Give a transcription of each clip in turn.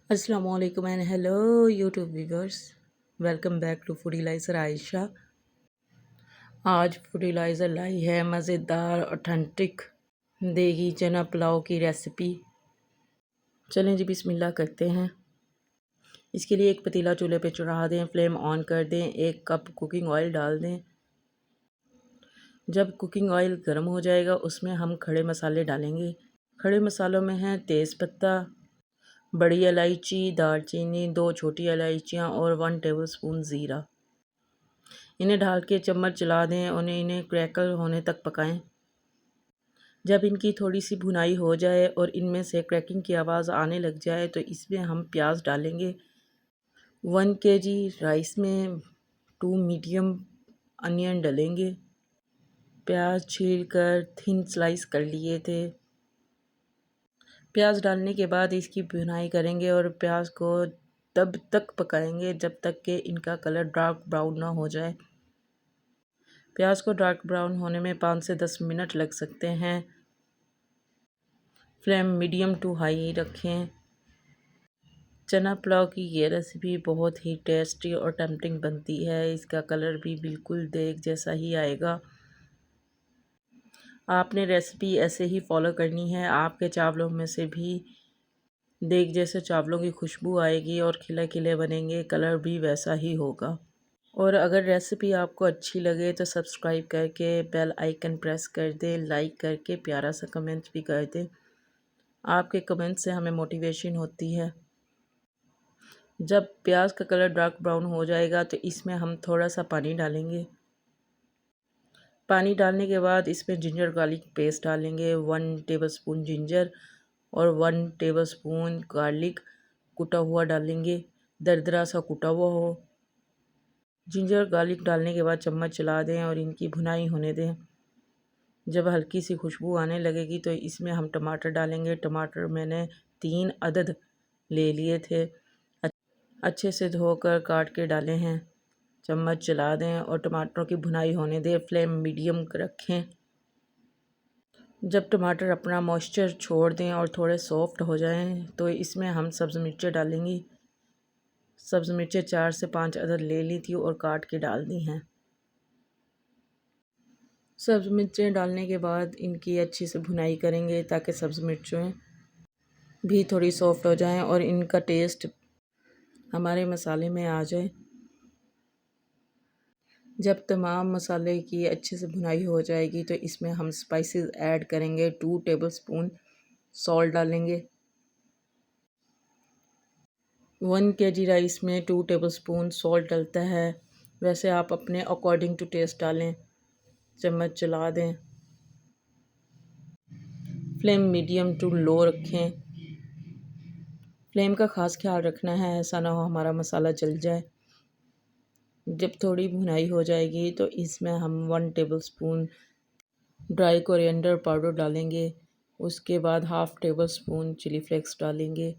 अस्सलामुअलैकुम and hello YouTube viewers. Welcome back to Foodilizer Ayesha. आज Foodilizer लाई है मज़ेदार ऑथेंटिक देगी चना पुलाव की रेसिपी। चलें जी बिस्मिल्लाह करते हैं। इसके लिए एक पतीला चूल्हे पे चढ़ा दें, फ्लेम ऑन कर दें, 1 कप कुकिंग ऑयल डाल दें। जब कुकिंग ऑयल गर्म हो जाएगा उसमें हम खड़े मसाले डालेंगे। खड़े मसालों में हैं तेज़पत्ता, बड़ी इलायची, दालचीनी, 2 छोटी इलायचियाँ और 1 टेबलस्पून ज़ीरा। इन्हें डाल के चम्मच चला दें और इन्हें क्रैकल होने तक पकाएं। जब इनकी थोड़ी सी भुनाई हो जाए और इनमें से क्रैकिंग की आवाज़ आने लग जाए तो इसमें हम प्याज डालेंगे। 1 केजी राइस में 2 मीडियम अनियन डलेंगे। प्याज छील कर थिन स्लाइस कर लिए थे। प्याज डालने के बाद इसकी भुनाई करेंगे और प्याज को तब तक पकाएंगे जब तक कि इनका कलर डार्क ब्राउन ना हो जाए। प्याज को डार्क ब्राउन होने में 5 से 10 मिनट लग सकते हैं। फ्लेम मीडियम टू हाई रखें। चना पुलाव की ये रेसिपी बहुत ही टेस्टी और टेम्पटिंग बनती है। इसका कलर भी बिल्कुल देग जैसा ही आएगा। आपने रेसिपी ऐसे ही फॉलो करनी है। आपके चावलों में से भी देग जैसे चावलों की खुशबू आएगी और खिले खिले बनेंगे, कलर भी वैसा ही होगा। और अगर रेसिपी आपको अच्छी लगे तो सब्सक्राइब करके बेल आइकन प्रेस कर दें, लाइक करके प्यारा सा कमेंट भी कर दें। आपके कमेंट से हमें मोटिवेशन होती है। जब प्याज का कलर डार्क ब्राउन हो जाएगा तो इसमें हम थोड़ा सा पानी डालेंगे। पानी डालने के बाद इसमें जिंजर गार्लिक पेस्ट डालेंगे। 1 टेबलस्पून जिंजर और 1 टेबलस्पून गार्लिक कुटा हुआ डालेंगे, दरदरा सा कुटा हुआ हो। जिंजर गार्लिक डालने के बाद चम्मच चला दें और इनकी भुनाई होने दें। जब हल्की सी खुशबू आने लगेगी तो इसमें हम टमाटर डालेंगे। टमाटर मैंने 3 अदद ले लिए थे, अच्छे से धोकर काट के डाले हैं। चम्मच चला दें और टमाटरों की भुनाई होने दें। फ्लेम मीडियम रखें। जब टमाटर अपना मॉइस्चर छोड़ दें और थोड़े सॉफ्ट हो जाएं तो इसमें हम सब्ज़ मिर्चें डालेंगी। सब्ज़ मिर्चें 4 से 5 अदद ले ली थी और काट के डाल दी हैं। सब्ज़ मिर्चें डालने के बाद इनकी अच्छी से भुनाई करेंगे ताकि सब्ज़ मिर्चें भी थोड़ी सॉफ्ट हो जाएं और इनका टेस्ट हमारे मसाले में आ जाए। जब तमाम मसाले की अच्छे से भुनाई हो जाएगी तो इसमें हम स्पाइसेस ऐड करेंगे। 2 टेबलस्पून सॉल्ट डालेंगे। 1 केजी राइस में 2 टेबलस्पून सॉल्ट डलता है। वैसे आप अपने अकॉर्डिंग टू टेस्ट डालें। चम्मच चला दें। फ्लेम मीडियम टू लो रखें। फ्लेम का ख़ास ख्याल रखना है, ऐसा ना हो हमारा मसाला जल जाए। जब थोड़ी भुनाई हो जाएगी तो इसमें हम 1 टेबलस्पून ड्राई कोरिएंडर पाउडर डालेंगे। उसके बाद हाफ़ टेबलस्पून चिली फ्लेक्स डालेंगे।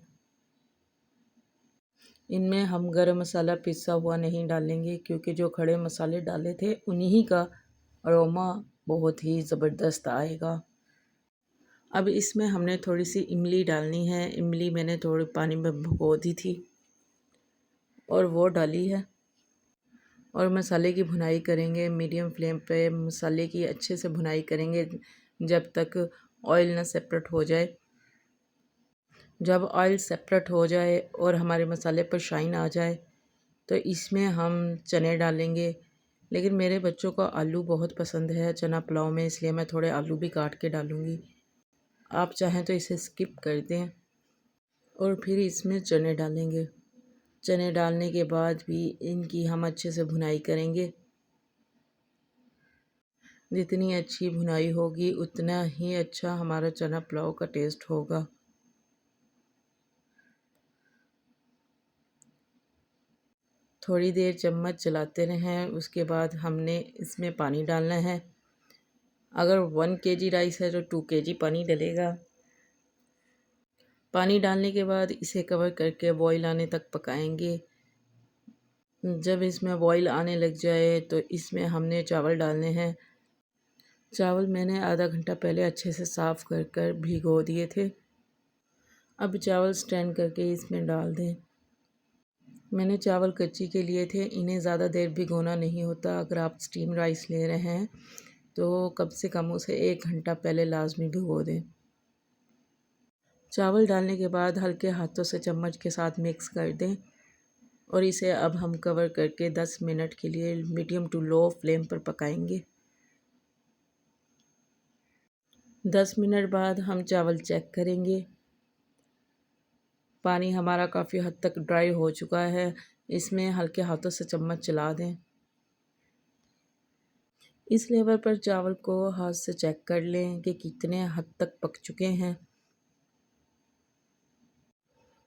इनमें हम गरम मसाला पिसा हुआ नहीं डालेंगे क्योंकि जो खड़े मसाले डाले थे उन्हीं का अरोमा बहुत ही ज़बरदस्त आएगा। अब इसमें हमने थोड़ी सी इमली डालनी है। इमली मैंने थोड़ी पानी में भिगो दी थी और वो डाली है और मसाले की भुनाई करेंगे। मीडियम फ्लेम पे मसाले की अच्छे से भुनाई करेंगे जब तक ऑयल ना सेपरेट हो जाए। जब ऑयल सेपरेट हो जाए और हमारे मसाले पर शाइन आ जाए तो इसमें हम चने डालेंगे। लेकिन मेरे बच्चों को आलू बहुत पसंद है चना पुलाव में, इसलिए मैं थोड़े आलू भी काट के डालूँगी। आप चाहें तो इसे स्किप कर दें। और फिर इसमें चने डालेंगे। चने डालने के बाद भी इनकी हम अच्छे से भुनाई करेंगे। जितनी अच्छी भुनाई होगी उतना ही अच्छा हमारा चना पुलाव का टेस्ट होगा। थोड़ी देर चम्मच चलाते रहें। उसके बाद हमने इसमें पानी डालना है। अगर 1 केजी राइस है तो 2 केजी पानी डलेगा। पानी डालने के बाद इसे कवर करके बॉईल आने तक पकाएंगे। जब इसमें बॉईल आने लग जाए तो इसमें हमने चावल डालने हैं। चावल मैंने आधा घंटा पहले अच्छे से साफ़ कर कर भिगो दिए थे। अब चावल स्टैंड करके इसमें डाल दें। मैंने चावल कच्ची के लिए थे, इन्हें ज़्यादा देर भिगोना नहीं होता। अगर आप स्टीम राइस ले रहे हैं तो कम से कम उसे 1 घंटा पहले लाजमी भिगो दें। चावल डालने के बाद हल्के हाथों से चम्मच के साथ मिक्स कर दें और इसे अब हम कवर करके 10 मिनट के लिए मीडियम टू लो फ्लेम पर पकाएंगे। 10 मिनट बाद हम चावल चेक करेंगे। पानी हमारा काफ़ी हद तक ड्राई हो चुका है। इसमें हल्के हाथों से चम्मच चला दें। इस लेवल पर चावल को हाथ से चेक कर लें कि कितने हद तक पक चुके हैं।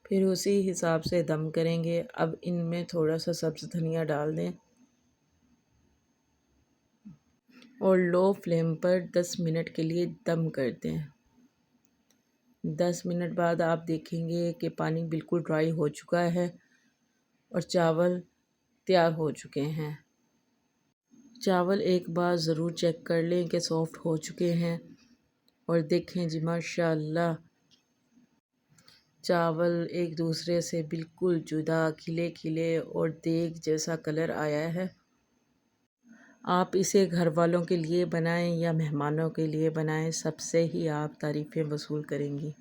फिर उसी हिसाब से दम करेंगे। अब इनमें थोड़ा सा सब्ज़ धनिया डाल दें और लो फ्लेम पर 10 मिनट के लिए दम कर दें। 10 मिनट बाद आप देखेंगे कि पानी बिल्कुल ड्राई हो चुका है और चावल तैयार हो चुके हैं। चावल एक बार ज़रूर चेक कर लें कि सॉफ़्ट हो चुके हैं और देखें जी माशाअल्लाह चावल एक दूसरे से बिल्कुल जुदा, खिले खिले और देग जैसा कलर आया है। आप इसे घर वालों के लिए बनाएं या मेहमानों के लिए बनाएं, सबसे ही आप तारीफ़ें वसूल करेंगी।